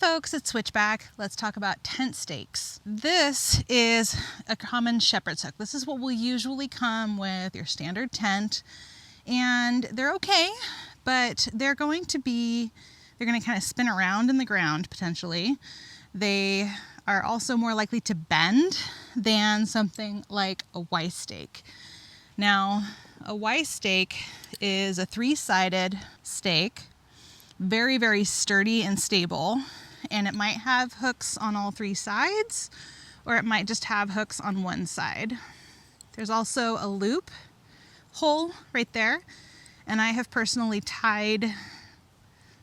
folks at Switchback. Let's talk about tent stakes. This is a common shepherd's hook. This is what will usually come with your standard tent, and they're okay, but they're going to kind of spin around in the ground potentially. They are also more likely to bend than something like a Y stake. Now, a Y stake is a 3-sided stake, very, very sturdy and stable, and it might have hooks on all 3 sides, or it might just have hooks on one side. There's also a loop hole right there, and I have personally tied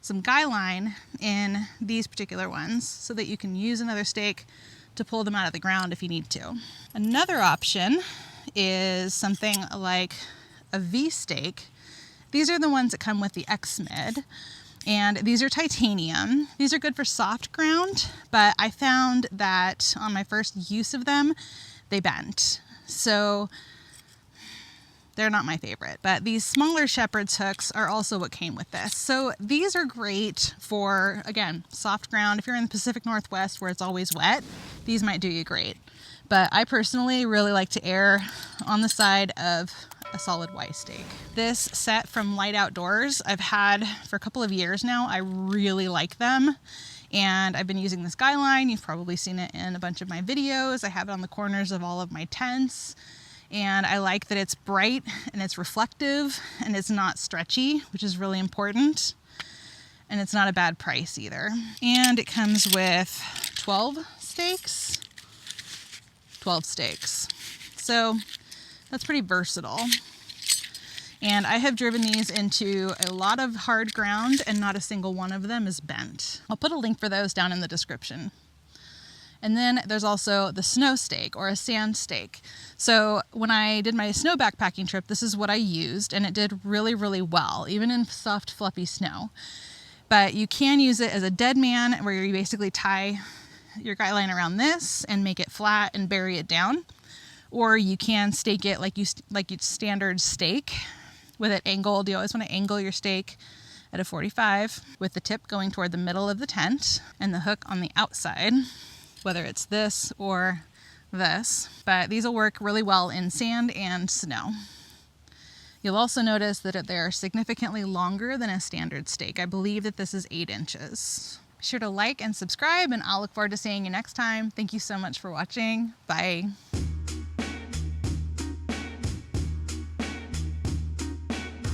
some guy line in these particular ones so that you can use another stake to pull them out of the ground if you need to. Another option is something like a V stake. These are the ones that come with the X-Mid, and these are titanium. These are good for soft ground, but I found that on my first use of them, they bent. So they're not my favorite, but these smaller shepherd's hooks are also what came with this. So these are great for, again, soft ground. If you're in the Pacific Northwest where it's always wet, these might do you great. But I personally really like to err on the side of a solid Y stake. This set from Light Outdoors I've had for a couple of years now. I really like them. And I've been using this guy line. You've probably seen it in a bunch of my videos. I have it on the corners of all of my tents. And I like that it's bright and it's reflective and it's not stretchy, which is really important. And it's not a bad price either. And it comes with 12 stakes. 12 stakes. So that's pretty versatile. And I have driven these into a lot of hard ground and not a single one of them is bent. I'll put a link for those down in the description. And then there's also the snow stake or a sand stake. So when I did my snow backpacking trip, this is what I used, and it did really, really well, even in soft, fluffy snow. But you can use it as a dead man, where you basically tie your guy line around this and make it flat and bury it down. Or you can stake it like you standard stake with it angled. You always want to angle your stake at a 45 with the tip going toward the middle of the tent and the hook on the outside, whether it's this or this, but these will work really well in sand and snow. You'll also notice that they are significantly longer than a standard stake. I believe that this is 8 inches. Be sure to like and subscribe, and I'll look forward to seeing you next time. Thank you so much for watching. Bye.